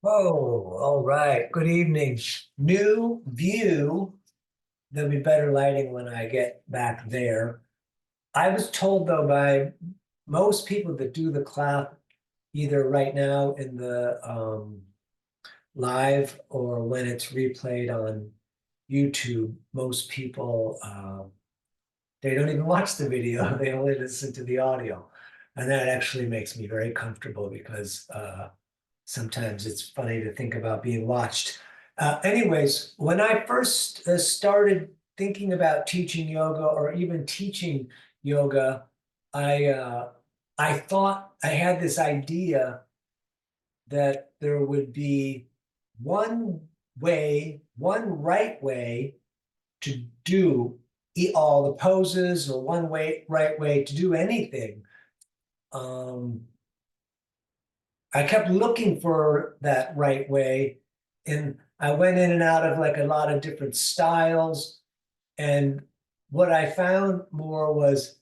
Oh, all right. Good evening. New view. There'll be better lighting when I get back there. I was told though by most people that do the class, either right now in the live or when it's replayed on YouTube, most people they don't even watch the video. They only listen to the audio. And that actually makes me very comfortable because sometimes it's funny to think about being watched. Anyways, when I first started thinking about teaching yoga or even teaching yoga, I uh, I thought I had this idea that there would be one one right way to do all the poses, or right way to do anything. Um, I kept looking for that right way, and I went in and out of like a lot of different styles. And what I found more was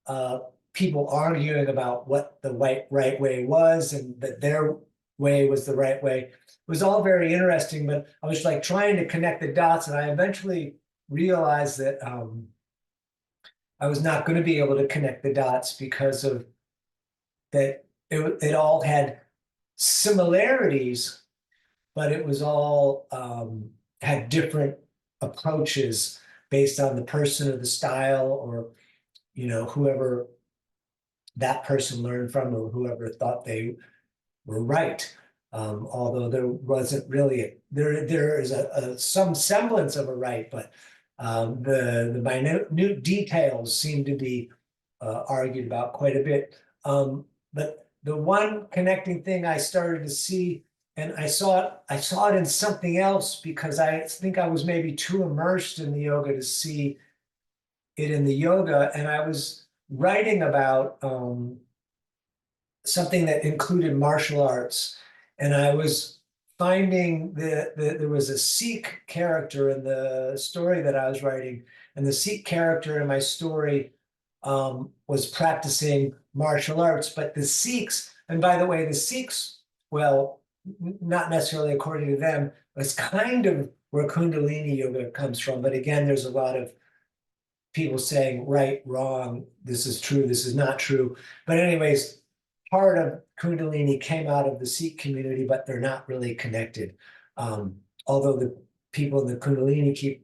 uh, people arguing about what the right way was, and that their way was the right way. It was all very interesting, but I was like trying to connect the dots, and I eventually realized that I was not going to be able to connect the dots because of that. It all had similarities, but it was all had different approaches based on the person or the style, or whoever that person learned from, or whoever thought they were right. Although there wasn't really there is some semblance of a right, but the minute details seem to be argued about quite a bit. But the one connecting thing I started to see, and I saw it in something else because I think I was maybe too immersed in the yoga to see it in the yoga, and I was writing about something that included martial arts, and I was finding that there was a Sikh character in the story that I was writing, and the Sikh character in my story was practicing martial arts. But the Sikhs, and by the way, the Sikhs, well, not necessarily according to them, was kind of where Kundalini yoga comes from. But again, there's a lot of people saying right, wrong, this is true, this is not true. But anyways, part of Kundalini came out of the Sikh community, but they're not really connected. Although the people in the Kundalini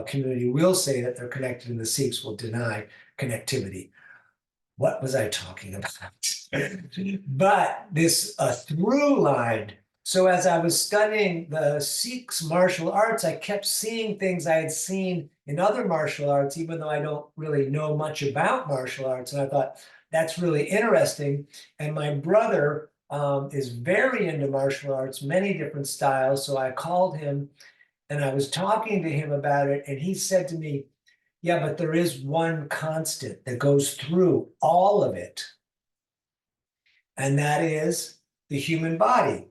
community will say that they're connected, and the Sikhs will deny connectivity. What was I talking about? But this through line. So as I was studying the Sikhs martial arts, I kept seeing things I had seen in other martial arts, even though I don't really know much about martial arts. And I thought that's really interesting. And my brother is very into martial arts, many different styles. So I called him and I was talking to him about it, and he said to me, yeah, but there is one constant that goes through all of it, and that is the human body.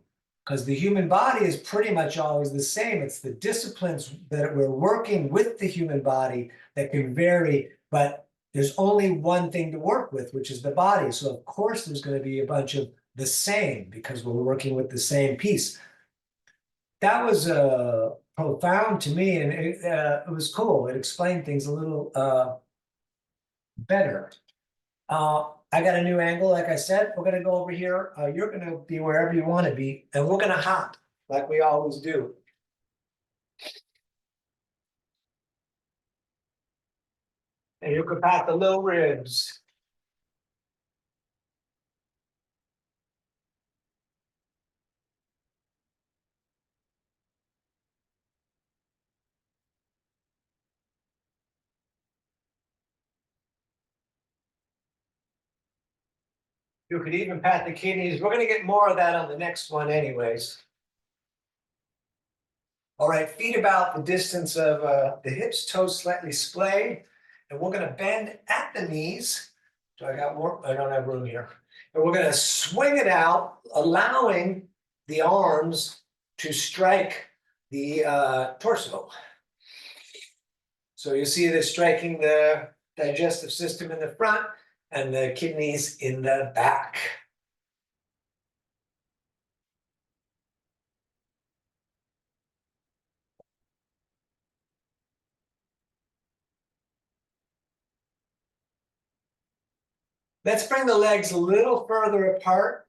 Because the human body is pretty much always the same. It's the disciplines that we're working with the human body that can vary, but there's only one thing to work with, which is the body. So, of course, there's going to be a bunch of the same because we're working with the same piece. That was profound to me, and it was cool. It explained things a little better. I got a new angle, like I said. We're gonna go over here. You're gonna be wherever you want to be, and we're gonna hop like we always do. And you can pat the low ribs. You could even pat the kidneys. We're gonna get more of that on the next one, anyways. All right, feet about the distance of the hips, toes slightly splayed, and we're gonna bend at the knees. Do I got more? I don't have room here. And we're gonna swing it out, allowing the arms to strike the torso. So you see this striking the digestive system in the front and the kidneys in the back. Let's bring the legs a little further apart.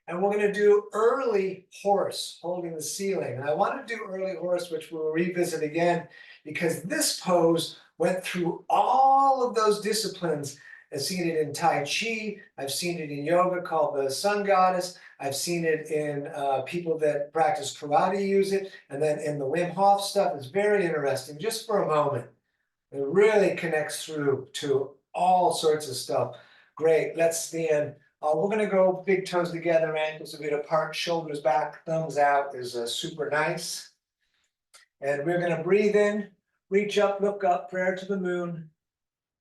And we're going to do early horse holding the ceiling. And I want to do early horse, which we'll revisit again, because this pose went through all of those disciplines. I've seen it in Tai Chi. I've seen it in yoga called the Sun Goddess. I've seen it in people that practice karate use it. And then in the Wim Hof stuff, it's very interesting. Just for a moment, it really connects through to all sorts of stuff. Great, let's stand. We're going to go big toes together, ankles a bit apart, shoulders back, thumbs out is super nice. And we're going to breathe in, reach up, look up, prayer to the moon.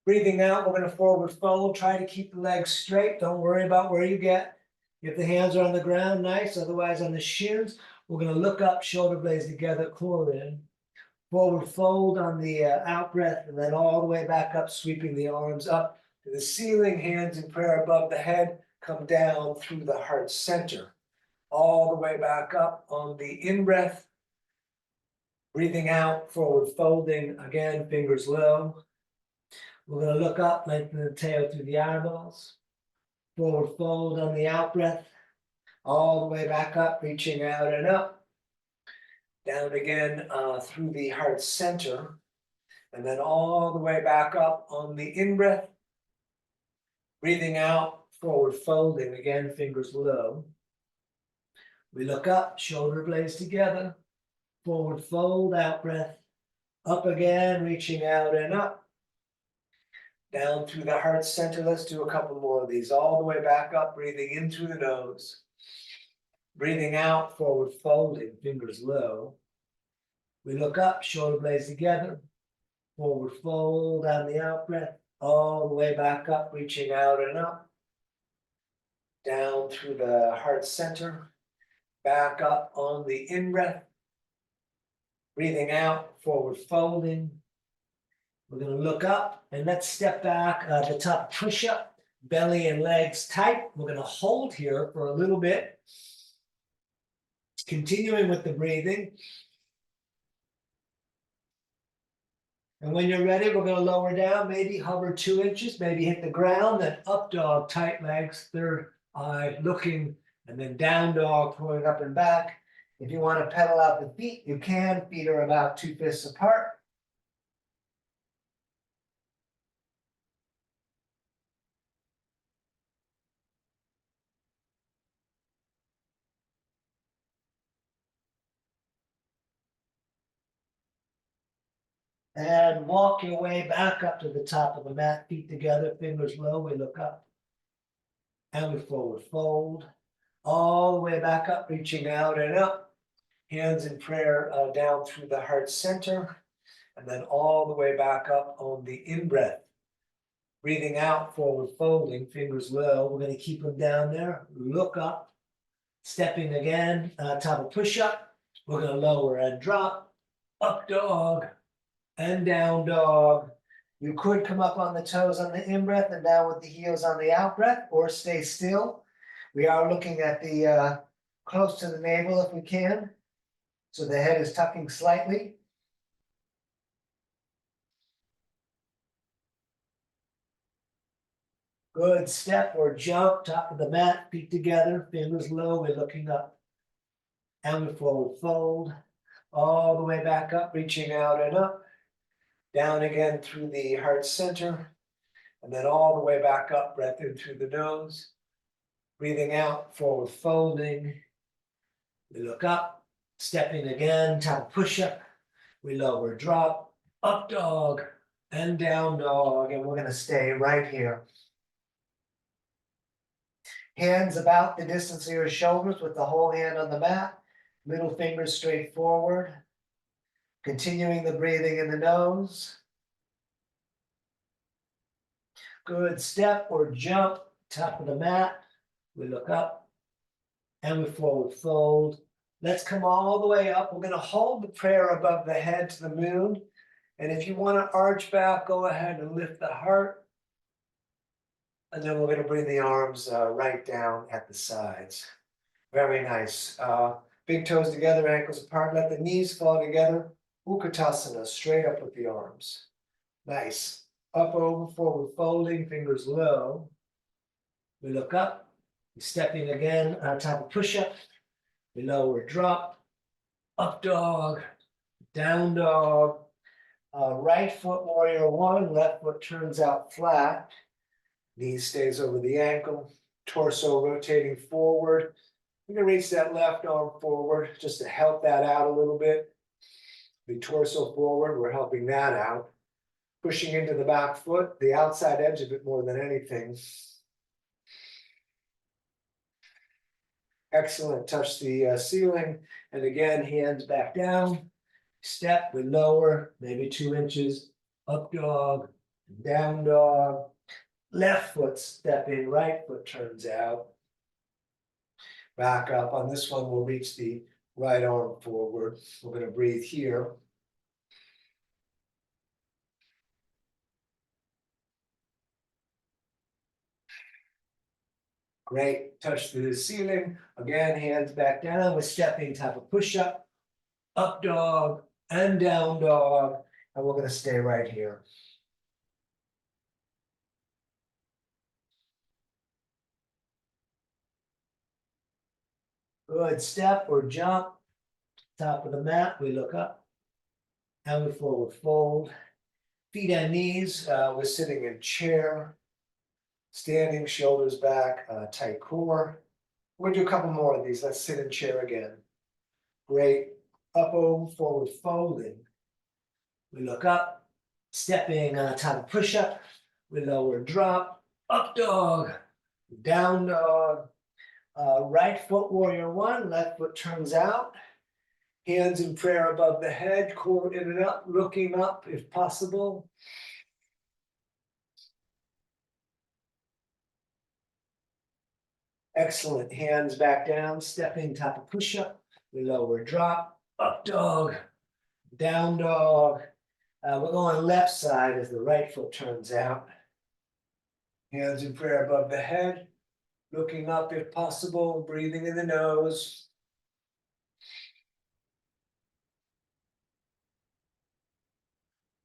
Breathing out, we're going to forward fold. Try to keep the legs straight. Don't worry about where you get. If the hands are on the ground, nice. Otherwise, on the shins, we're going to look up, shoulder blades together, core in. Forward fold on the out breath, and then all the way back up, sweeping the arms up to the ceiling, hands in prayer above the head. Come down through the heart center, all the way back up on the in-breath. Breathing out, forward folding, again, fingers low. We're going to look up, lengthen the tail through the eyeballs. Forward fold on the out-breath, all the way back up, reaching out and up. Down again through the heart center, and then all the way back up on the in-breath. Breathing out, forward folding, again, fingers low. We look up, shoulder blades together, forward fold, out breath, up again, reaching out and up. Down through the heart center, let's do a couple more of these, all the way back up, breathing in through the nose. Breathing out, forward folding, fingers low. We look up, shoulder blades together, forward fold on the out breath, all the way back up, reaching out and up. Down through the heart center, back up on the in-breath. Breathing out, forward folding. We're going to look up and let's step back at the top push-up, belly and legs tight. We're going to hold here for a little bit. Continuing with the breathing. And when you're ready, we're going to lower down, maybe hover 2 inches, maybe hit the ground, then up dog, tight legs, third eye looking, and then down dog, pulling up and back. If you want to pedal out the feet, you can. Feet are about 2 fists apart. And walk your way back up to the top of the mat, feet together, fingers low, we look up. And we forward fold, all the way back up, reaching out and up. Hands in prayer down through the heart center, and then all the way back up on the in-breath. Breathing out, forward folding, fingers low. We're going to keep them down there. Look up, stepping again, top of push-up. We're going to lower and drop, up dog, and down dog. You could come up on the toes on the in-breath and down with the heels on the out-breath, or stay still. We are looking at the close to the navel if we can. So the head is tucking slightly. Good, step or jump, top of the mat, feet together, fingers low, we're looking up. And we forward fold, all the way back up, reaching out and up. Down again through the heart center, and then all the way back up, breath in through the nose. Breathing out, forward folding. We look up, stepping again, top push-up. We lower, drop, up dog, and down dog, and we're going to stay right here. Hands about the distance of your shoulders with the whole hand on the mat. Middle fingers straight forward. Continuing the breathing in the nose. Good, step or jump, top of the mat. We look up and we forward fold. Let's come all the way up. We're going to hold the prayer above the head to the moon. And if you want to arch back, go ahead and lift the heart. And then we're going to bring the arms right down at the sides. Very nice. Big toes together, ankles apart. Let the knees fall together. Utkatasana, straight up with the arms. Nice. Up, over, forward folding, fingers low. we look up, stepping again on top of push-up, we lower drop, up dog, down dog, right foot warrior one, left foot turns out flat, knee stays over the ankle, torso rotating forward. We're gonna reach that left arm forward just to help that out a little bit. The torso forward, we're helping that out. Pushing into the back foot, the outside edge of it more than anything. Excellent, touch the ceiling, and again, hands back down. Step, we lower, maybe 2 inches, up dog, down dog. Left foot step in, right foot turns out. Back up, on this one, we'll reach the right arm forward. We're gonna breathe here. Great, touch the ceiling. Again, hands back down, we're stepping type of push-up, up dog and down dog, and we're gonna stay right here. Good, step or jump, top of the mat, we look up, and we forward fold. Feet and knees, we're sitting in chair, standing, shoulders back, tight core. We're gonna do a couple more of these, let's sit in chair again. Great, up over, forward folding. We look up, stepping on top of push-up, we lower drop, up dog, down dog, right foot warrior one, left foot turns out. Hands in prayer above the head, core in and up, looking up if possible. Excellent, hands back down, stepping top of push-up, we lower drop, up dog, down dog. We're going left side as the right foot turns out. Hands in prayer above the head, looking up if possible, breathing in the nose.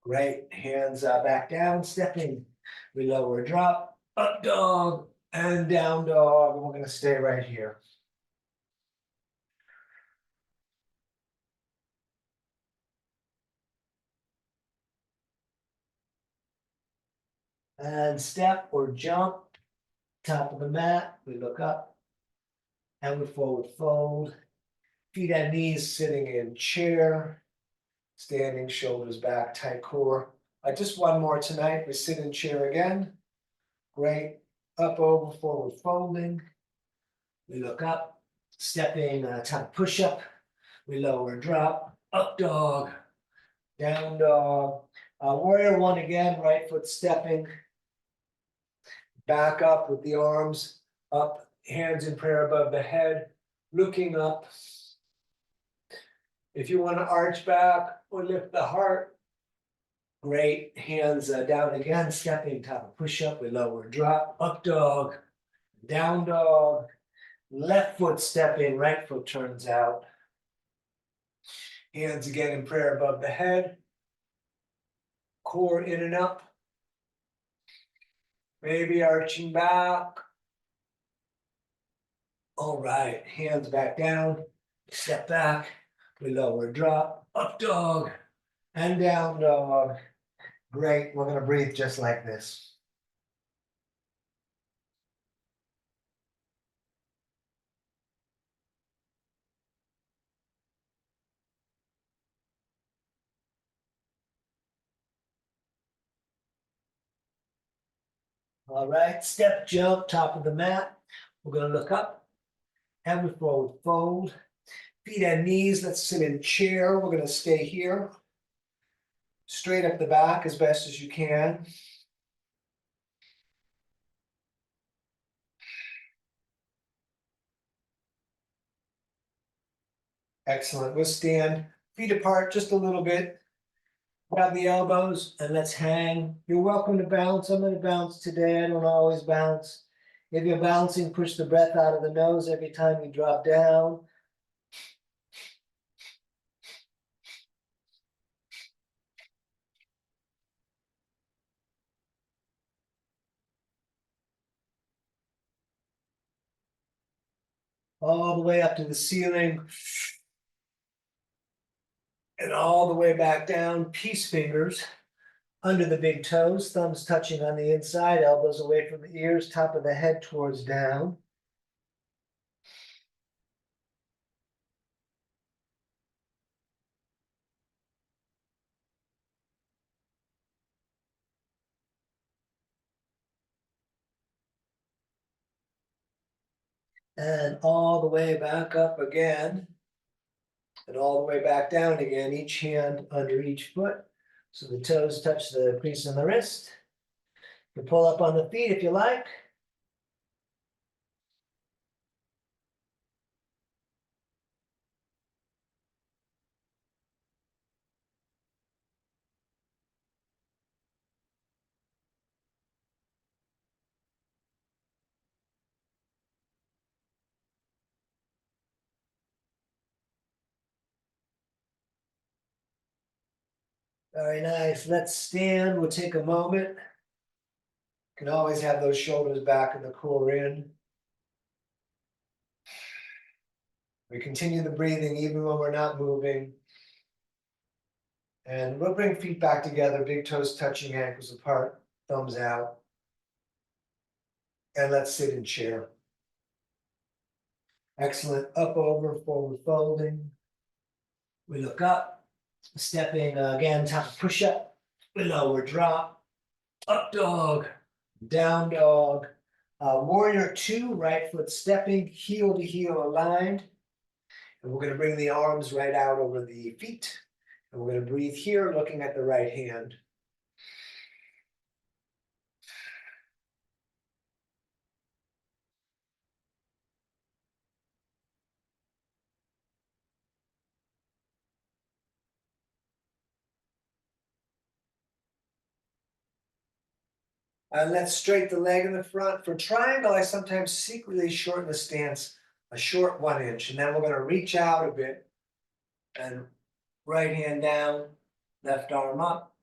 Great, hands back down, stepping. We lower drop, up dog and down dog, and we're gonna stay right here. And step or jump, top of the mat, we look up, and we forward fold. Feet and knees sitting in chair, standing, shoulders back, tight core. Just one more tonight, we sit in chair again. Great, up over, forward folding. We look up, stepping, top push-up. We lower drop, up dog, down dog. Warrior one again, right foot stepping. Back up with the arms up, hands in prayer above the head, looking up. If you want to arch back or lift the heart, great. Hands down again, stepping, top of push-up, we lower drop, up dog, down dog. Left foot stepping, right foot turns out. Hands again in prayer above the head. Core in and up. Maybe arching back. All right, hands back down. Step back. We lower drop. Up dog and down dog. Great, we're gonna breathe just like this. All right, step, jump, top of the mat. We're gonna look up and we forward fold. Feet and knees, let's sit in chair. We're gonna stay here. Straight up the back as best as you can. Excellent, we'll stand, feet apart just a little bit. Grab the elbows and let's hang. You're welcome to bounce. I'm gonna bounce today. I don't always bounce. If you're bouncing, push the breath out of the nose every time you drop down. all the way up to the ceiling. And all the way back down, peace fingers under the big toes, thumbs touching on the inside, elbows away from the ears, top of the head towards down. And all the way back up again. And all the way back down again, each hand under each foot. So the toes touch the crease in the wrist. You pull up on the feet if you like. Very nice. Let's stand. We'll take a moment. Can always have those shoulders back and the core in. We continue the breathing even when we're not moving. And we'll bring feet back together, big toes touching, ankles apart, thumbs out. And let's sit in chair. Excellent. Up, over, forward folding. We look up, stepping again, top of push up, lower drop, up dog, down dog. Warrior two, right foot stepping, heel to heel aligned. And we're going to bring the arms right out over the feet. And we're going to breathe here, looking at the right hand. And let's straight the leg in the front. For triangle, I sometimes secretly shorten the stance a short 1 inch. And then we're going to reach out a bit and right hand down, left arm up.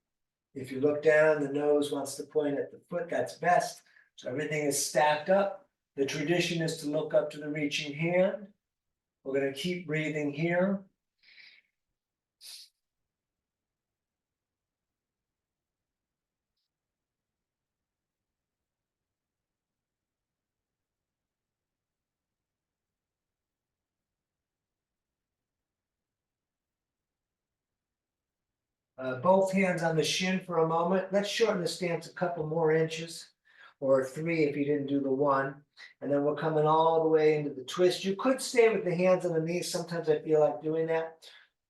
If you look down, the nose wants to point at the foot, that's best. So everything is stacked up. The tradition is to look up to the reaching hand. We're going to keep breathing here. Both hands on the shin for a moment. Let's shorten the stance a couple more inches, or 3 if you didn't do the 1. And then we're coming all the way into the twist. You could stay with the hands on the knees. Sometimes I feel like doing that.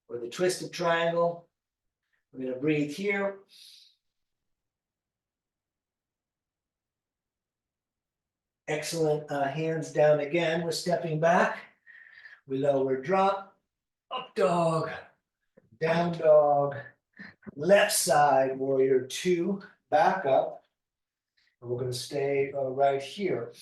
Or the twisted triangle. We're going to breathe here. Excellent. Hands down again. We're stepping back. We lower drop. Up dog. Down dog. Left side, warrior two. Back up. And we're going to stay right here.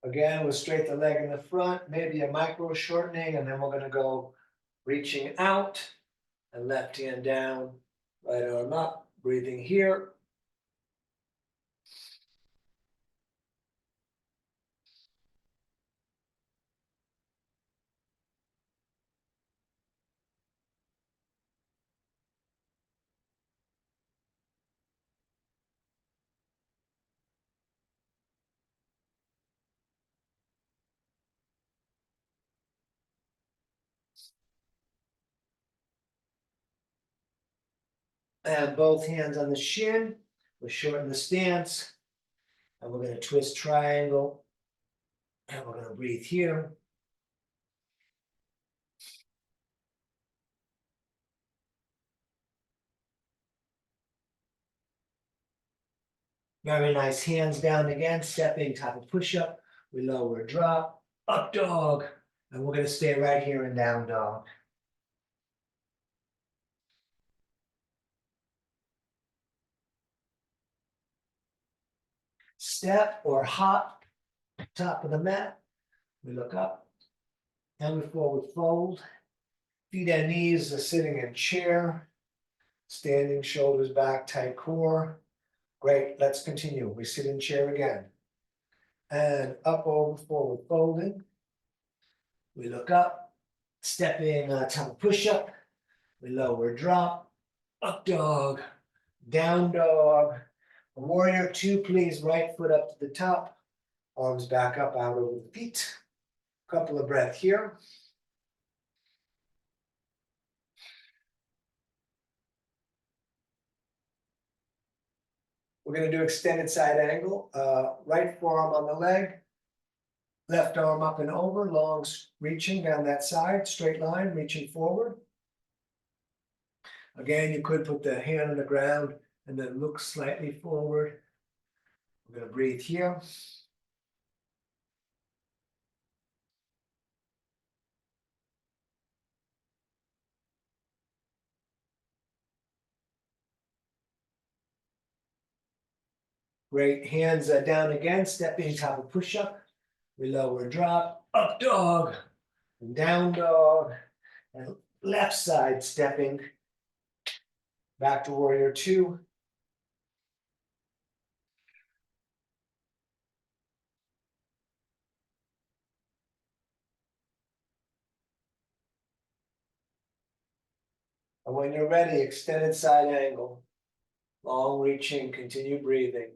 Again, we'll straight the leg in the front, maybe a micro shortening, and then we're going to go reaching out and left hand down, right arm up, breathing here. And both hands on the shin. We'll shorten the stance. And we're going to twist triangle. And we're going to breathe here. Very nice. Hands down again, stepping, top of push-up. We lower drop, up dog. And we're going to stay right here in down dog. Step or hop, top of the mat. We look up, Downward forward fold. Feet and knees are sitting in chair. Standing, shoulders back, tight core. Great, let's continue. We sit in chair again. And up, over, forward folding. We look up, stepping tongue push-up. We lower drop, up dog, down dog. Warrior two, please, right foot up to the top. Arms back up, out over the feet. Couple of breaths here. We're going to do extended side angle. Right forearm on the leg. Left arm up and over, long reaching down that side, straight line, reaching forward. Again, you could put the hand on the ground and then look slightly forward. We're going to breathe here. Great, hands down again, stepping top of push-up. We lower drop, up dog, and down dog, and left side stepping. Back to warrior two. And when you're ready, extended side angle. Long reaching, continue breathing.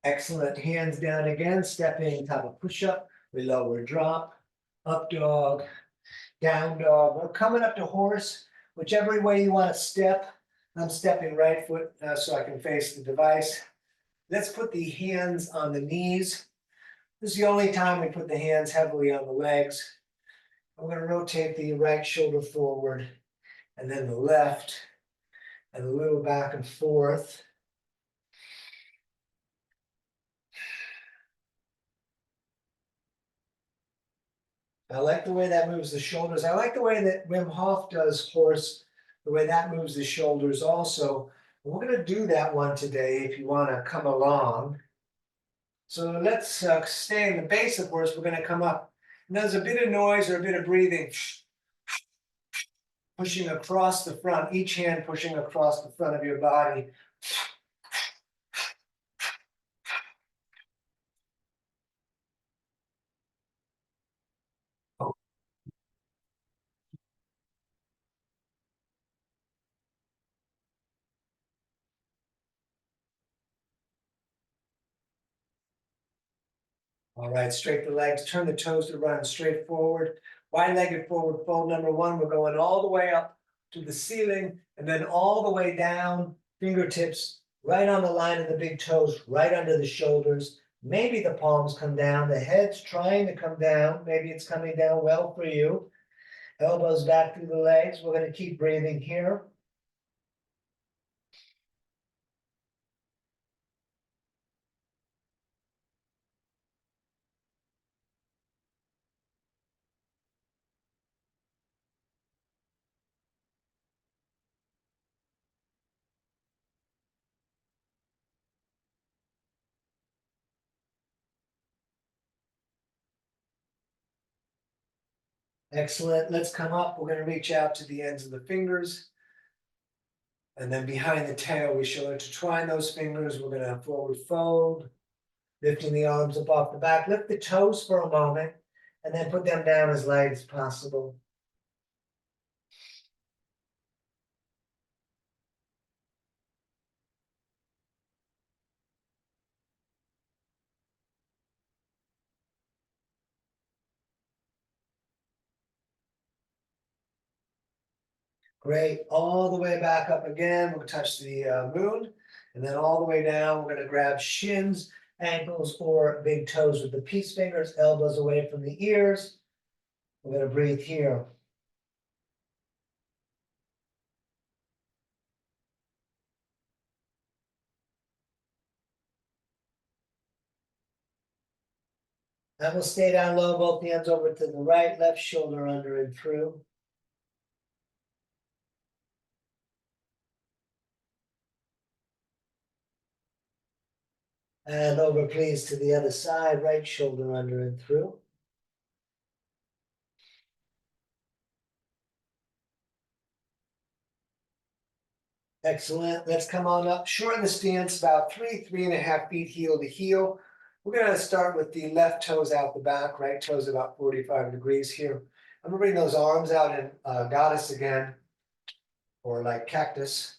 Excellent, hands down again, stepping top of push-up. We lower drop, up dog, down dog. We're coming up to horse, whichever way you want to step. I'm stepping right foot so I can face the device. Let's put the hands on the knees. This is the only time we put the hands heavily on the legs. I'm going to rotate the right shoulder forward and then the left and a little back and forth. I like the way that moves the shoulders. I like the way that Wim Hof does horse, the way that moves the shoulders also. We're going to do that one today if you want to come along. So let's stay in the base of horse. We're going to come up. And there's a bit of noise or a bit of breathing, pushing across the front, each hand pushing across the front of your body. All right, straight the legs, turn the toes to run straight forward. Wide-legged forward fold number one. We're going all the way up to the ceiling and then all the way down, fingertips right on the line of the big toes, right under the shoulders. Maybe the palms come down, the head's trying to come down. Maybe it's coming down well for you. Elbows back through the legs. We're going to keep breathing here. Excellent. Let's come up. We're going to reach out to the ends of the fingers. And then behind the tail, we shall intertwine those fingers. We're going to forward fold, lifting the arms up off the back. Lift the toes for a moment, and then put them down as light as possible. Great. All the way back up again. We'll touch the moon. And then all the way down, we're going to grab shins, ankles, or big toes with the peace fingers, elbows away from the ears. We're going to breathe here. And we'll stay down low, both hands over to the right, left shoulder under and through. And over, please, to the other side, right shoulder under and through. Excellent. Let's come on up. Shorten the stance about 3.5 feet heel to heel. We're going to start with the left toes out the back, right toes about 45 degrees here. I'm going to bring those arms out in goddess again, or like cactus.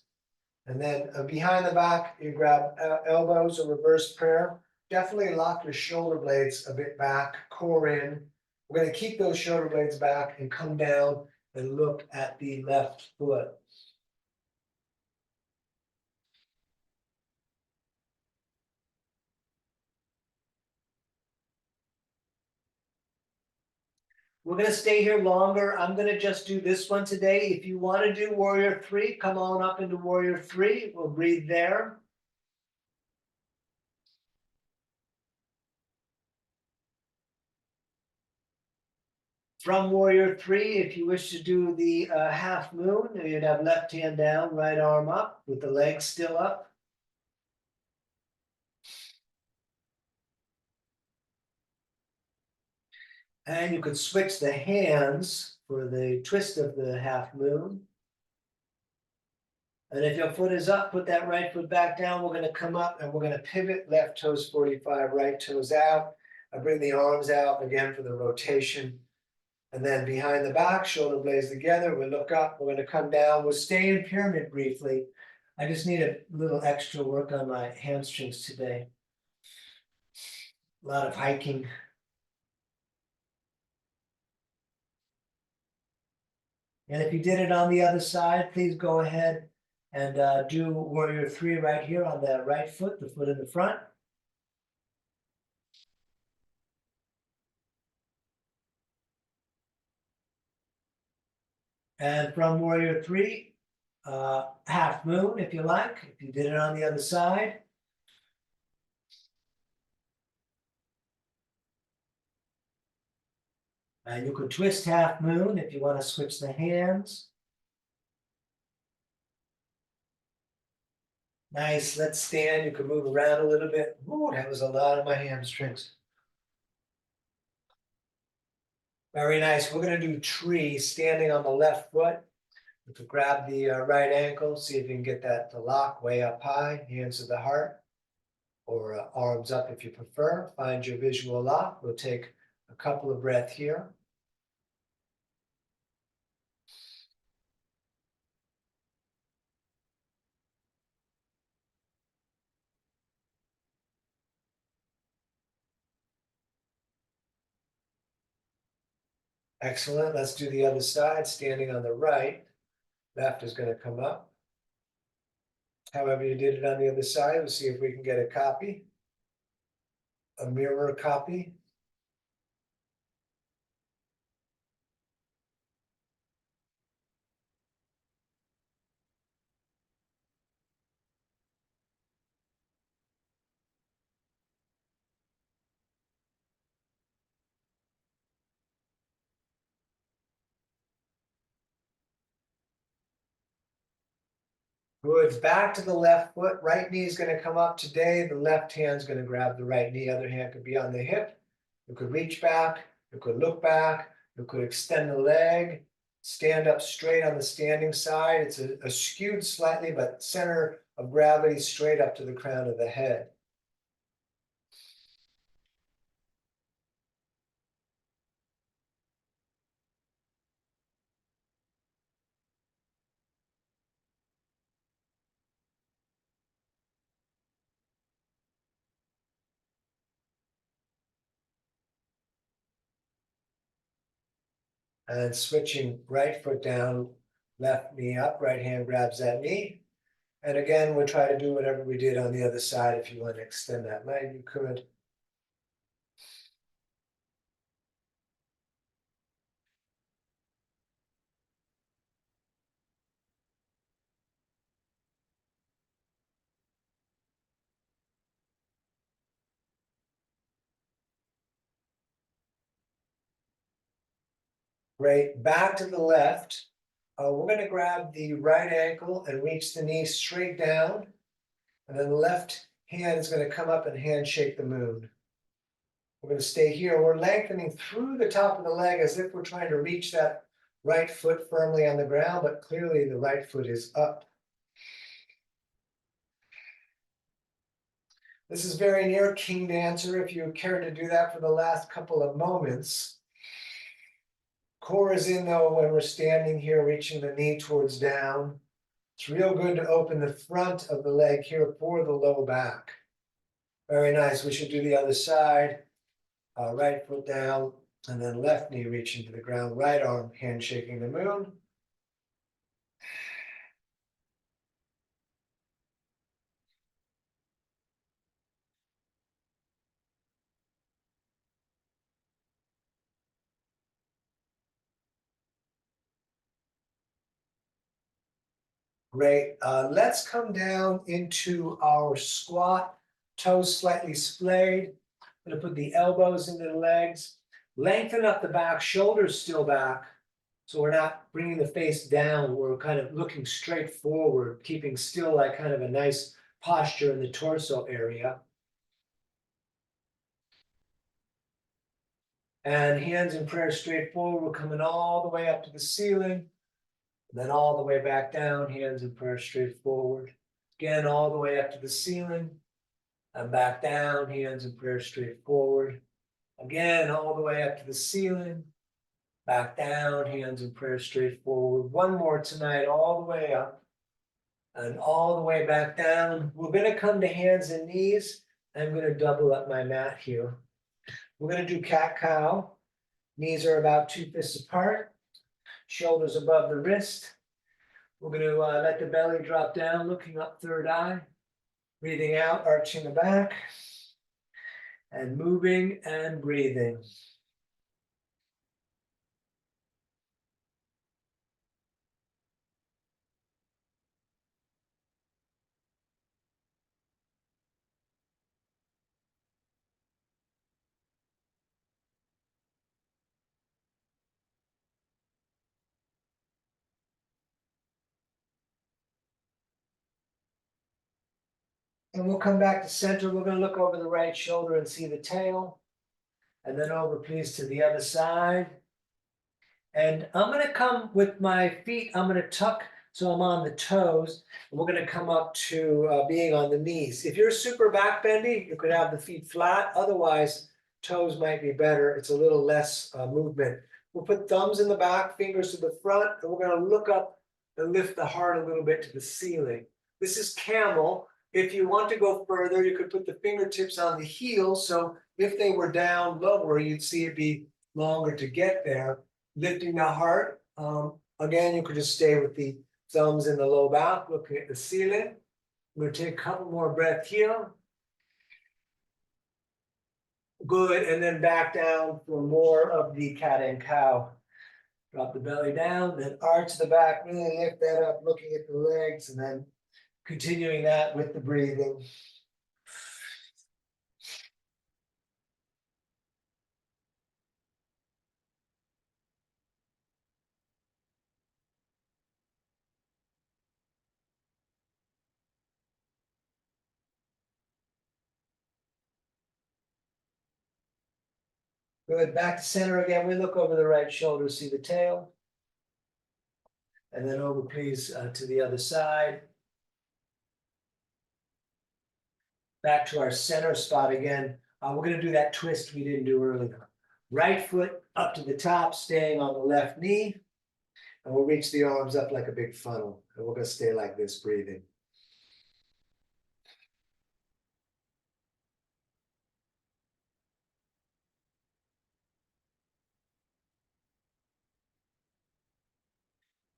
And then behind the back, you grab elbows or reverse prayer. Definitely lock your shoulder blades a bit back, core in. We're going to keep those shoulder blades back and come down and look at the left foot. We're going to stay here longer. I'm going to just do this one today. If you want to do warrior three, come on up into warrior three. We'll breathe there. From warrior three, if you wish to do the half moon, you'd have left hand down, right arm up with the legs still up. And you could switch the hands for the twist of the half moon. And if your foot is up, put that right foot back down. We're going to come up and we're going to pivot, left toes 45, right toes out. I bring the arms out again for the rotation. And then behind the back, shoulder blades together. We look up, we're going to come down. We'll stay in pyramid briefly. I just need a little extra work on my hamstrings today. A lot of hiking. And if you did it on the other side, please go ahead and do warrior three right here on the right foot, the foot in the front. And from warrior three, half moon if you like, if you did it on the other side. And you could twist half moon if you want to switch the hands. Nice, let's stand. You can move around a little bit. Ooh, that was a lot of my hamstrings. Very nice. We're going to do tree standing on the left foot. You could grab the right ankle, see if you can get that to lock way up high, hands to the heart, or arms up if you prefer. Find your visual lock. We'll take a couple of breaths here. Excellent. Let's do the other side, standing on the right. Left is going to come up. However you did it on the other side, we'll see if we can get a copy, a mirror copy. Good. Back to the left foot. Right knee is going to come up today. The left hand is going to grab the right knee. Other hand could be on the hip. You could reach back. You could look back. You could extend the leg. Stand up straight on the standing side. It's a skewed slightly, but center of gravity straight up to the crown of the head. And switching right foot down, left knee up, right hand grabs that knee. And again, we'll try to do whatever we did on the other side. If you want to extend that leg, you could. Great, back to the left. We're gonna grab the right ankle and reach the knee straight down. And then the left hand is gonna come up and handshake the moon. We're gonna stay here. We're lengthening through the top of the leg as if we're trying to reach that right foot firmly on the ground, but clearly the right foot is up. This is very near King Dancer if you care to do that for the last couple of moments. Core is in though when we're standing here, reaching the knee towards down. It's real good to open the front of the leg here for the low back. Very nice. We should do the other side. Right foot down, and then left knee reaching to the ground, right arm handshaking the moon. Great. Let's come down into our squat, toes slightly splayed. I'm going to put the elbows into the legs, lengthen up the back, shoulders still back. So we're not bringing the face down, we're kind of looking straight forward, keeping still like kind of a nice posture in the torso area. And hands in prayer straight forward, we're coming all the way up to the ceiling. Then all the way back down, hands in prayer straight forward. Again, all the way up to the ceiling. And back down, hands in prayer straight forward. Again, all the way up to the ceiling. Back down, hands in prayer straight forward. One more tonight, all the way up. And all the way back down. We're going to come to hands and knees. I'm going to double up my mat here. We're going to do cat-cow. Knees are about 2 fists apart. Shoulders above the wrist. We're going to let the belly drop down, looking up third eye. Breathing out, arching the back. And moving and breathing. And we'll come back to center. We're going to look over the right shoulder and see the tail. And then over, please, to the other side. And I'm going to come with my feet. I'm going to tuck so I'm on the toes. And we're going to come up to being on the knees. If you're super back bendy, you could have the feet flat. Otherwise, toes might be better. It's a little less movement. We'll put thumbs in the back, fingers to the front, and we're going to look up and lift the heart a little bit to the ceiling. This is camel. If you want to go further, you could put the fingertips on the heels. So if they were down lower, you'd see it be longer to get there. Lifting the heart. Again, you could just stay with the thumbs in the low back, looking at the ceiling. I'm going to take a couple more breaths here. Good, and then back down for more of the cat and cow. Drop the belly down, then arch the back, really lift that up, looking at the legs, and then continuing that with the breathing. Good, back to center again. We look over the right shoulder, see the tail. And then over, please, to the other side. Back to our center spot again. We're going to do that twist we didn't do earlier. Right foot up to the top, staying on the left knee. And we'll reach the arms up like a big funnel. And we're going to stay like this, breathing.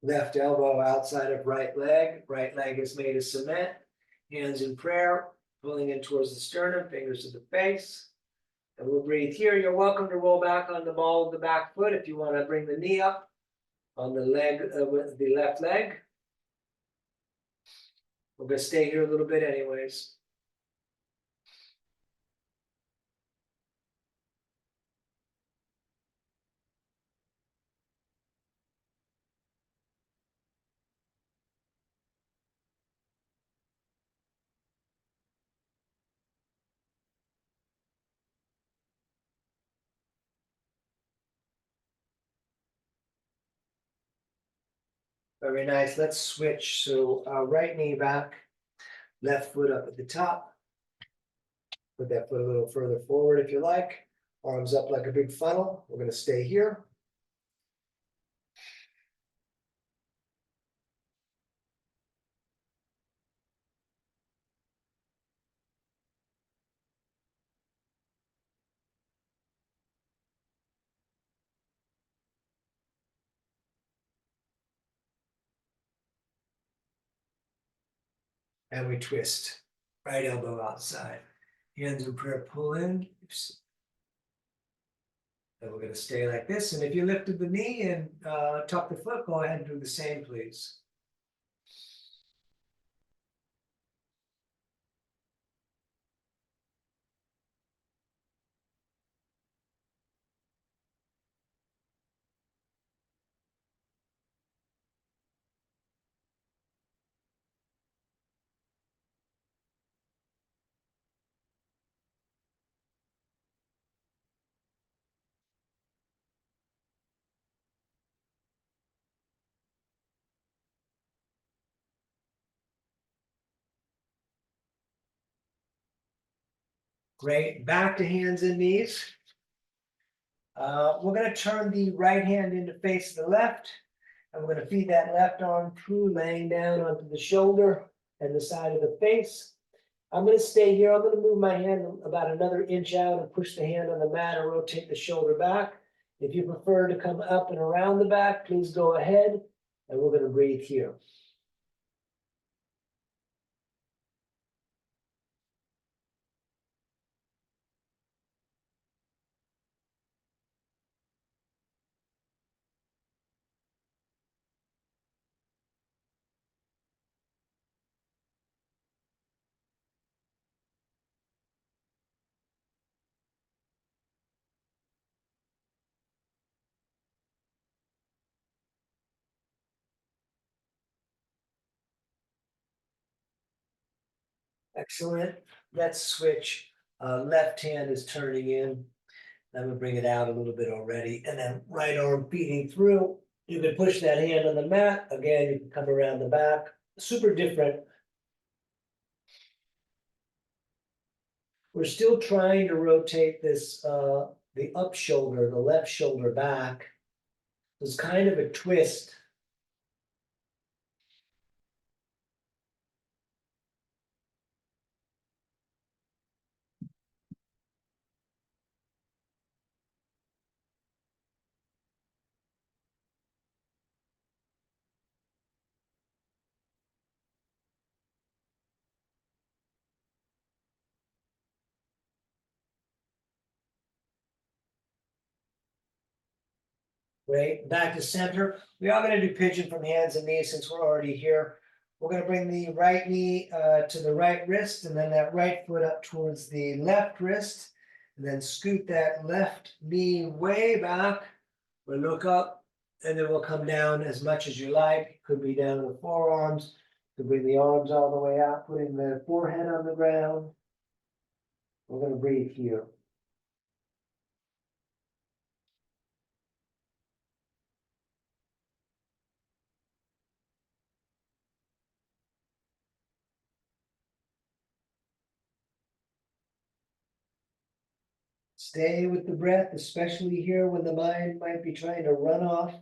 Left elbow outside of right leg. Right leg is made of cement. Hands in prayer, pulling in towards the sternum, fingers to the face. And we'll breathe here. You're welcome to roll back on the ball of the back foot if you want to bring the knee up on the leg with the left leg. We're going to stay here a little bit anyways. Very nice. Let's switch. So right knee back, left foot up at the top. Put that foot a little further forward if you like. Arms up like a big funnel. We're going to stay here. And we twist. Right elbow outside. Hands in prayer, pull in. And we're going to stay like this. And if you lifted the knee and tuck the foot, go ahead and do the same, please. Great. Back to hands and knees. We're going to turn the right hand into face the left. And we're going to feed that left arm through, laying down onto the shoulder and the side of the face. I'm going to stay here. I'm going to move my hand about another inch out and push the hand on the mat and rotate the shoulder back. If you prefer to come up and around the back, please go ahead. And we're going to breathe here. Excellent. Let's switch. Left hand is turning in. I'm gonna bring it out a little bit already, and then right arm feeding through. You can push that hand on the mat. Again, you can come around the back. Super different. We're still trying to rotate this, the up shoulder, the left shoulder back. It's kind of a twist. Great, back to center. We are going to do pigeon from hands and knees since we're already here. We're going to bring the right knee to the right wrist, and then that right foot up towards the left wrist, and then scoot that left knee way back. We'll look up, and then we'll come down as much as you like. Could be down to the forearms. Could bring the arms all the way out, putting the forehead on the ground. We're going to breathe here. Stay with the breath, especially here when the mind might be trying to run off.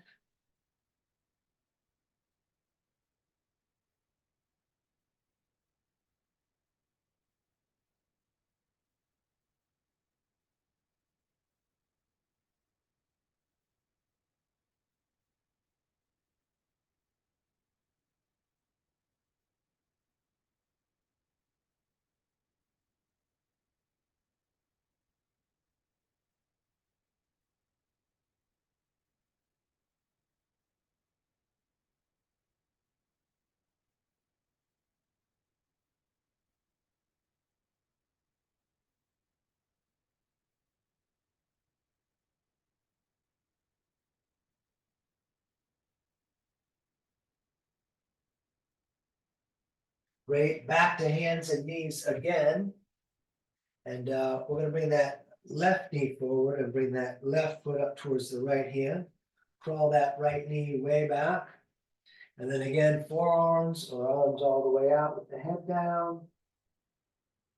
Great, back to hands and knees again. And we're gonna bring that left knee forward and bring that left foot up towards the right hand. Crawl that right knee way back. And then again, forearms or arms all the way out with the head down.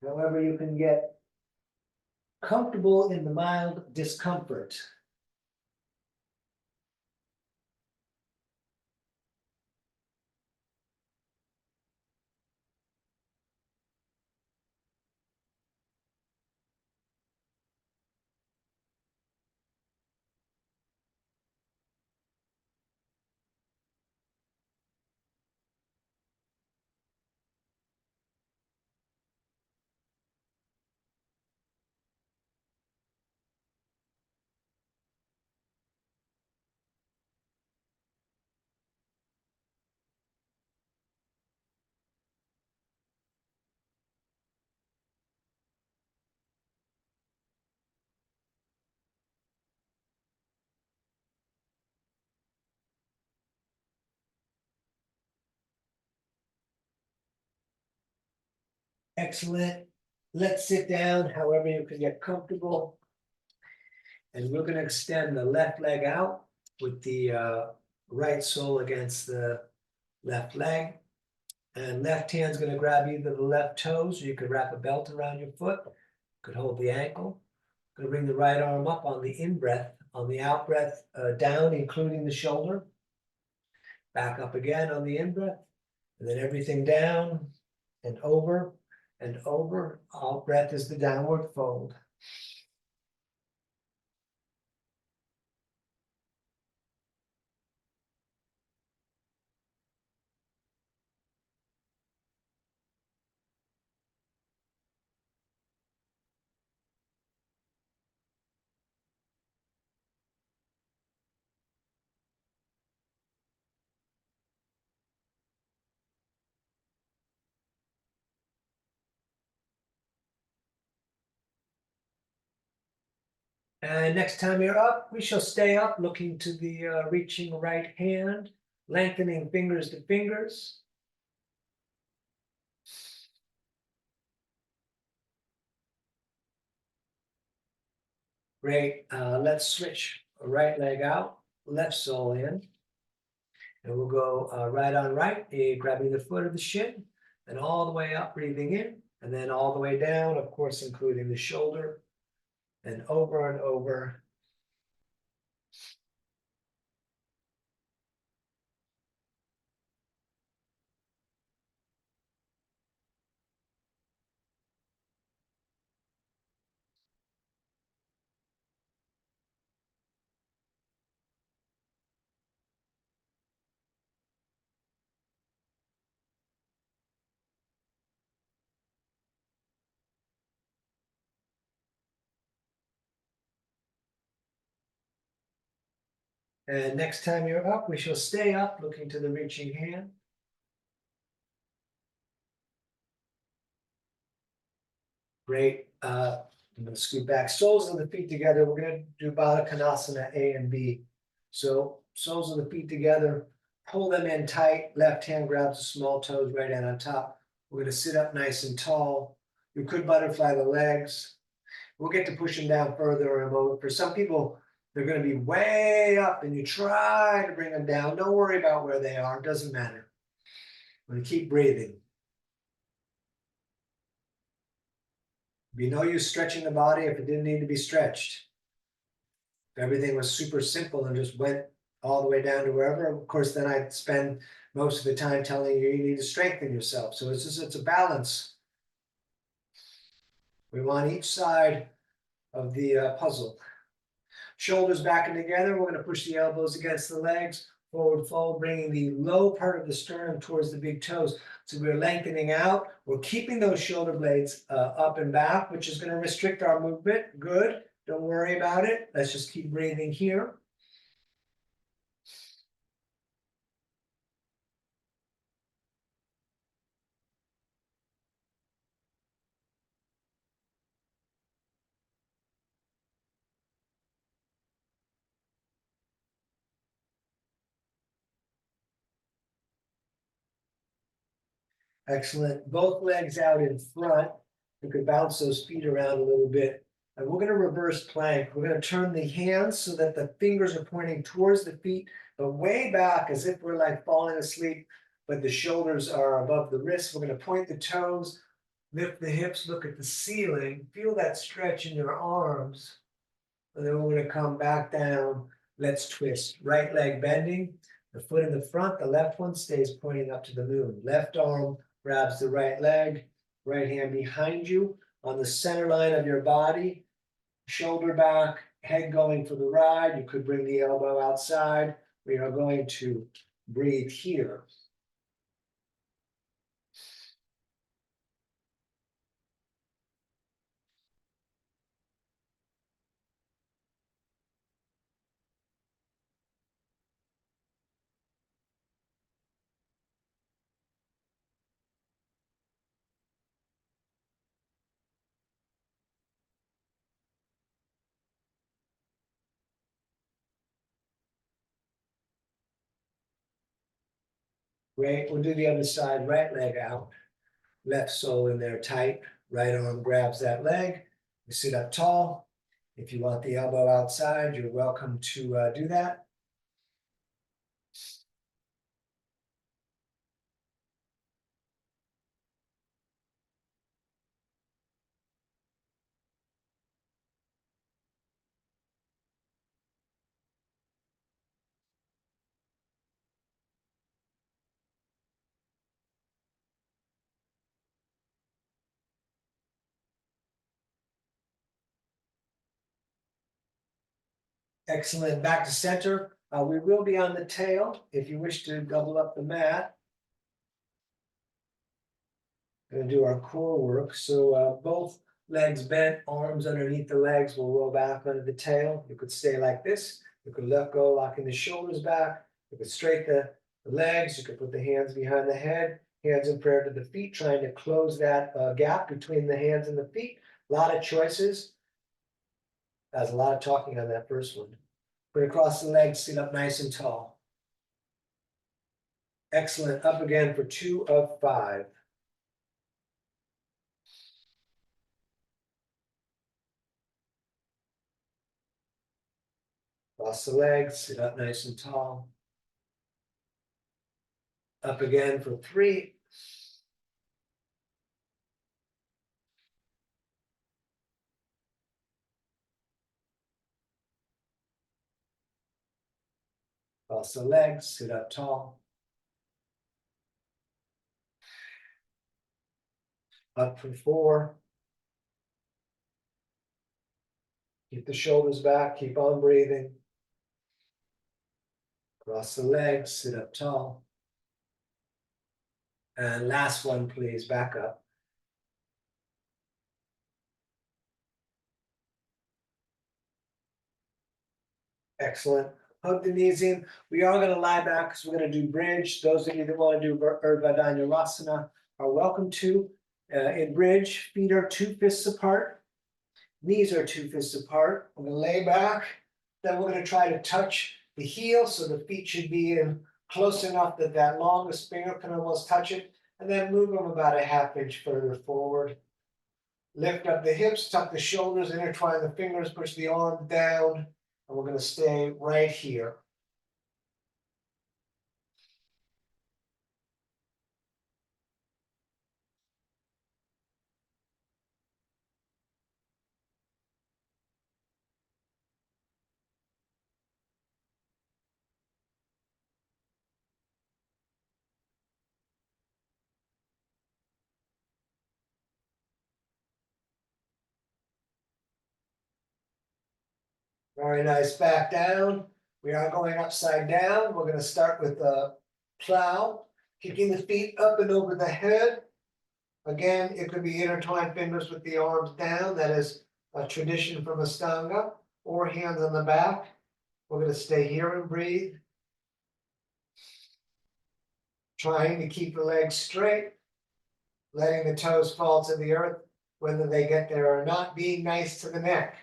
However, you can get comfortable in the mild discomfort. Excellent. Let's sit down, however you can get comfortable. And we're gonna extend the left leg out with the right sole against the left leg. And left hand's gonna grab either the left toes, or you could wrap a belt around your foot. Could hold the ankle. Gonna bring the right arm up on the in-breath, on the out-breath, down, including the shoulder. Back up again on the in-breath, and then everything down and over and over. Out-breath is the downward fold. And next time you're up, we shall stay up, looking to the reaching right hand, lengthening fingers to fingers. Great. Let's switch right leg out, left sole in. And we'll go right on right, grabbing the foot of the shin, and all the way up, breathing in, and then all the way down, of course, including the shoulder, and over and over. And next time you're up, we shall stay up, looking to the reaching hand. Great. I'm going to scoot back. Soles of the feet together. We're going to do Baddha Konasana A and B. So soles of the feet together. Pull them in tight. Left hand grabs the small toes, right hand on top. We're going to sit up nice and tall. You could butterfly the legs. We'll get to push them down further in a moment. For some people, they're going to be way up, and you try to bring them down. Don't worry about where they are. It doesn't matter. We're going to keep breathing. Be no use stretching the body if it didn't need to be stretched. If everything was super simple and just went all the way down to wherever, of course, then I'd spend most of the time telling you you need to strengthen yourself. So it's a balance. We want each side of the puzzle. Shoulders back and together. We're going to push the elbows against the legs. Forward fold, bringing the low part of the sternum towards the big toes. So we're lengthening out. We're keeping those shoulder blades up and back, which is going to restrict our movement. Good. Don't worry about it. Let's just keep breathing here. Excellent. Both legs out in front. You could bounce those feet around a little bit. And we're going to reverse plank. We're going to turn the hands so that the fingers are pointing towards the feet, but way back as if we're like falling asleep, but the shoulders are above the wrists. We're gonna point the toes, lift the hips, look at the ceiling, feel that stretch in your arms. And then we're gonna come back down. Let's twist. Right leg bending, the foot in the front, the left one stays pointing up to the moon. Left arm grabs the right leg, right hand behind you on the center line of your body, shoulder back, head going for the ride. You could bring the elbow outside. We are going to breathe here. Great. We'll do the other side, right leg out, left sole in there tight, right arm grabs that leg. You sit up tall. If you want the elbow outside, you're welcome to do that. Excellent. Back to center. We will be on the tail. If you wish to double up the mat, going to do our core work. So both legs bent, arms underneath the legs will roll back under the tail. You could stay like this. You could let go, locking the shoulders back. You could straighten the legs. You could put the hands behind the head, hands in prayer to the feet, trying to close that gap between the hands and the feet. A lot of choices. That's a lot of talking on that first one. Put across the legs, sit up nice and tall. Excellent. Up again for 2 of 5. Cross the legs, sit up nice and tall. Up again for 3. Cross the legs, sit up tall. Up for 4. Keep the shoulders back, keep on breathing. Cross the legs, sit up tall. And last one, please, back up. Excellent. Hug the knees in. We are going to lie back because we're going to do bridge. Those of you that want to do Urdhva Dhanurasana are welcome to. In bridge, feet are 2 fists apart. Knees are 2 fists apart. I'm going to lay back. Then we're going to try to touch the heel, so the feet should be in close enough that that longest finger can almost touch it. And then move them about a ½ inch further forward. Lift up the hips, tuck the shoulders, intertwine the fingers, push the arm down. And we're going to stay right here. Very nice. Back down. We are going upside down. We're going to start with the plow, kicking the feet up and over the head. Again, it could be intertwined fingers with the arms down. That is a tradition from Ashtanga, or hands on the back. We're going to stay here and breathe. Trying to keep the legs straight, letting the toes fall to the earth, whether they get there or not, being nice to the neck.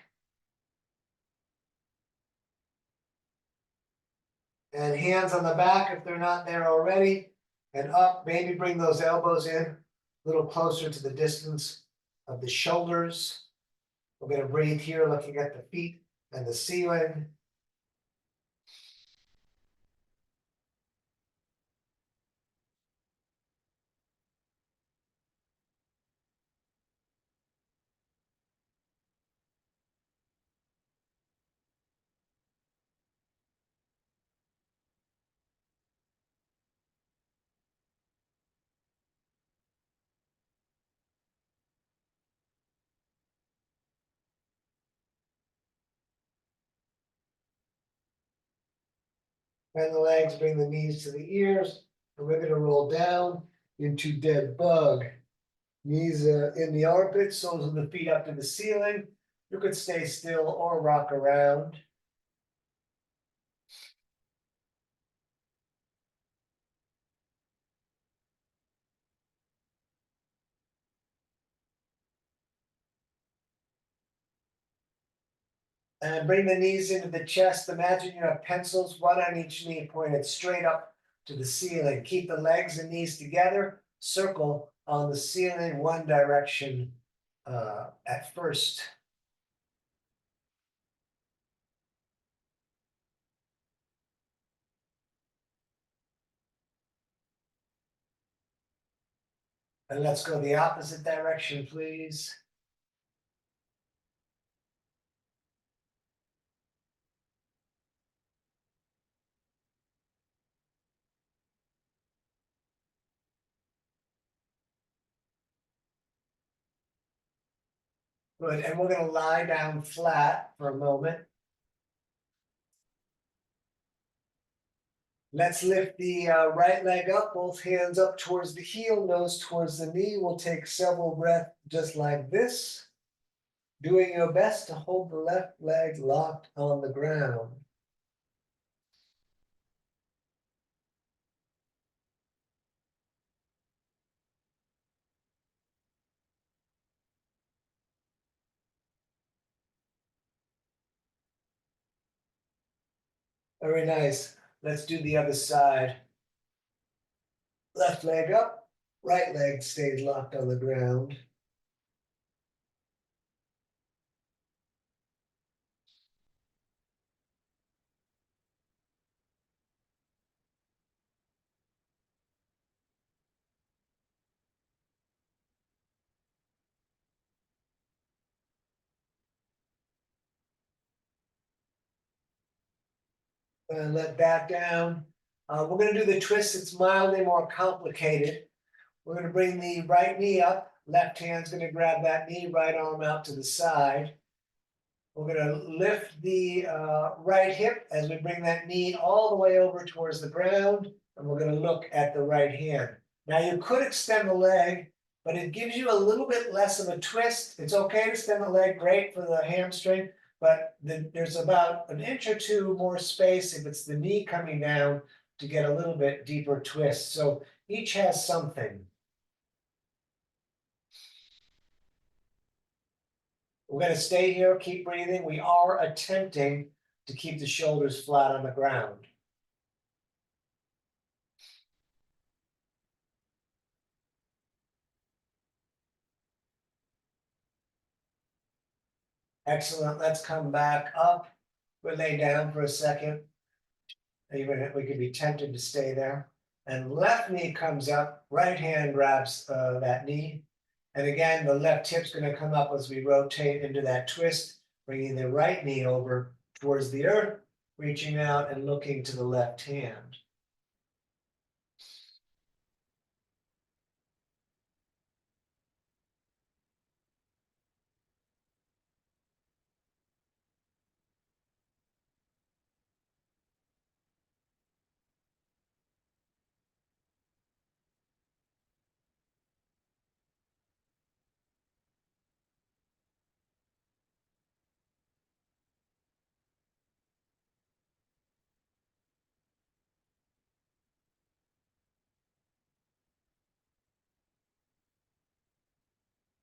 And hands on the back if they're not there already, and up, maybe bring those elbows in a little closer to the distance of the shoulders. We're going to breathe here, looking at the feet and the ceiling. Bend the legs, bring the knees to the ears, and we're gonna roll down into dead bug. Knees in the armpits, soles of the feet up to the ceiling. You could stay still or rock around. And bring the knees into the chest. Imagine you have pencils, one on each knee pointed straight up to the ceiling. Keep the legs and knees together. Circle on the ceiling one direction at first. And let's go the opposite direction, please. Good, and we're gonna lie down flat for a moment. Let's lift the right leg up, both hands up towards the heel, nose towards the knee. We'll take several breaths just like this. Doing your best to hold the left leg locked on the ground. Very nice. Let's do the other side. Left leg up, right leg stays locked on the ground. And let that down. We're going to do the twist. It's mildly more complicated. We're going to bring the right knee up. Left hand's going to grab that knee, right arm out to the side. We're going to lift the right hip as we bring that knee all the way over towards the ground. And we're going to look at the right hand. Now you could extend the leg, but it gives you a little bit less of a twist. It's okay to extend the leg, great for the hamstring, but there's about an inch or two more space if it's the knee coming down to get a little bit deeper twist. So each has something. We're going to stay here, keep breathing. We are attempting to keep the shoulders flat on the ground. Excellent. Let's come back up. We'll lay down for a second. Even if we could be tempted to stay there. And left knee comes up, right hand grabs that knee. And again, the left hip's going to come up as we rotate into that twist, bringing the right knee over towards the earth, reaching out and looking to the left hand.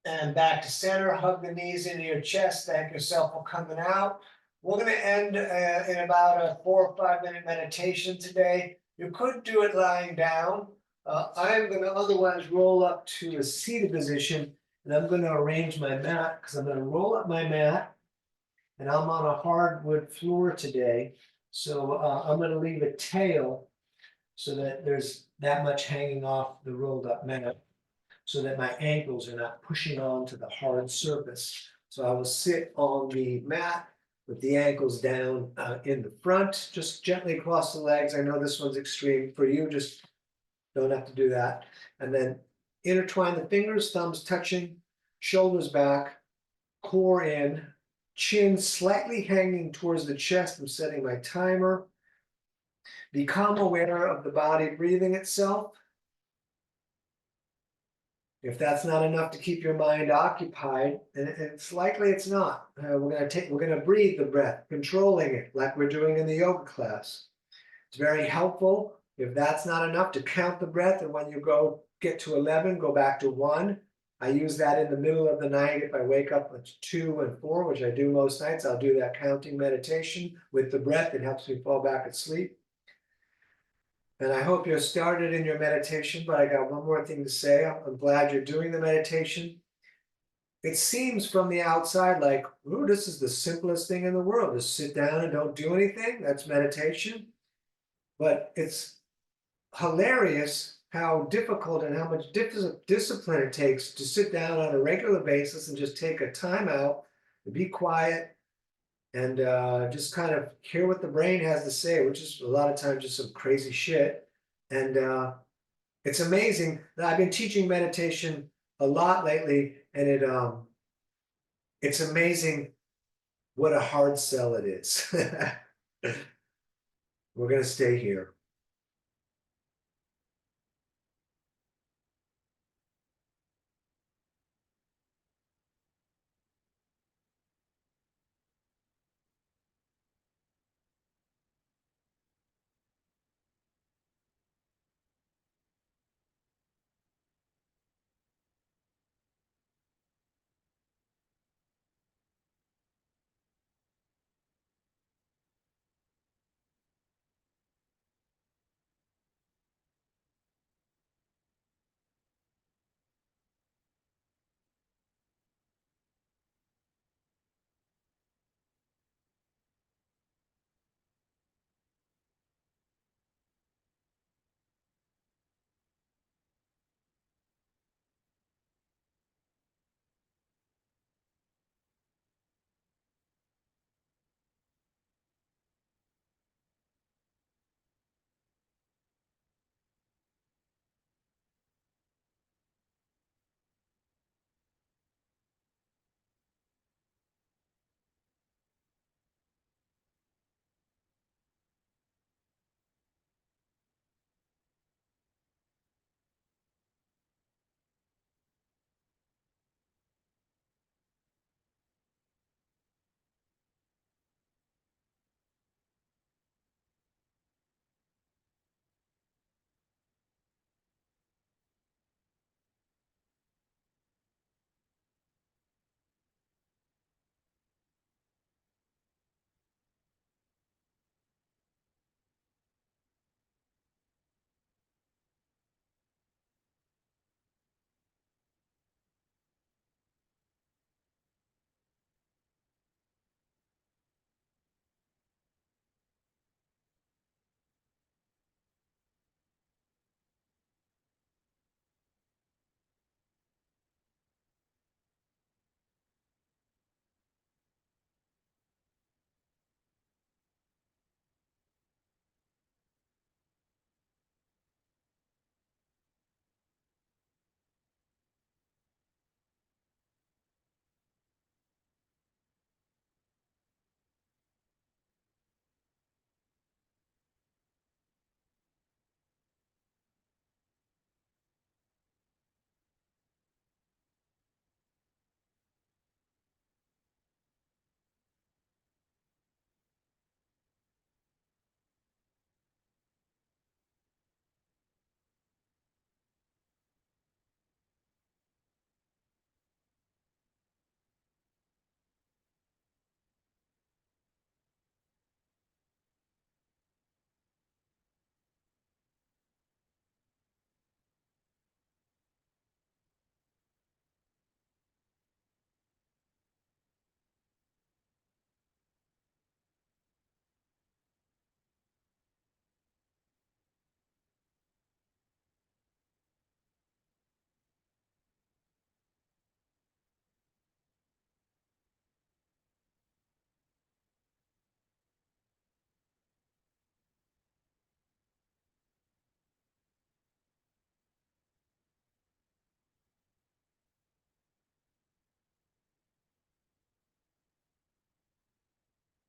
And back to center, hug the knees into your chest, thank yourself for coming out. We're going to end in about a 4 or 5 minute meditation today. You could do it lying down. I'm going to otherwise roll up to a seated position, and I'm going to arrange my mat because I'm going to roll up my mat, and I'm on a hardwood floor today. So I'm going to leave a tail so that there's that much hanging off the rolled up mat, so that my ankles are not pushing onto the hard surface. So I will sit on the mat with the ankles down in the front, just gently cross the legs. I know this one's extreme for you, just don't have to do that. And then intertwine the fingers, thumbs touching, shoulders back, core in, chin slightly hanging towards the chest. I'm setting my timer. Become aware of the body breathing itself. If that's not enough to keep your mind occupied, and it's likely it's not. We're gonna breathe the breath, controlling it like we're doing in the yoga class. It's very helpful. If that's not enough, to count the breath, and when you get to 11, go back to 1. I use that in the middle of the night. If I wake up at 2 and 4, which I do most nights, I'll do that counting meditation with the breath. It helps me fall back asleep. And I hope you're started in your meditation, but I got one more thing to say. I'm glad you're doing the meditation. It seems from the outside like, ooh, this is the simplest thing in the world. Just sit down and don't do anything. That's meditation. But it's hilarious how difficult and how much discipline it takes to sit down on a regular basis and just take a time out and be quiet and just kind of hear what the brain has to say, which is a lot of times just some crazy shit. And it's amazing that I've been teaching meditation a lot lately, and it's amazing what a hard sell it is. We're going to stay here.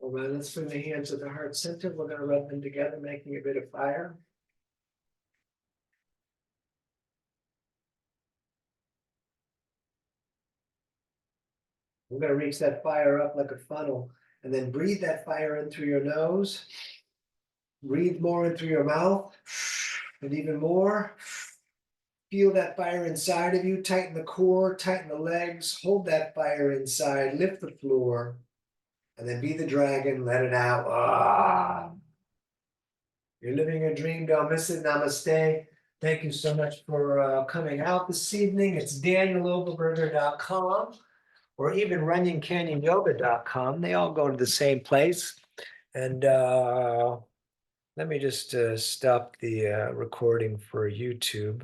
All right, let's bring the hands to the heart center. We're gonna rub them together, making a bit of fire. We're gonna reach that fire up like a funnel and then breathe that fire in through your nose. Breathe more in through your mouth and even more. Feel that fire inside of you. Tighten the core, tighten the legs, hold that fire inside, lift the floor, and then be the dragon, let it out. Ah. You're living a dream, don't miss it. Namaste. Thank you so much for coming out this evening. It's danieloberberger.com or even runyonCanyonYoga.com. They all go to the same place. And let me just stop the recording for YouTube.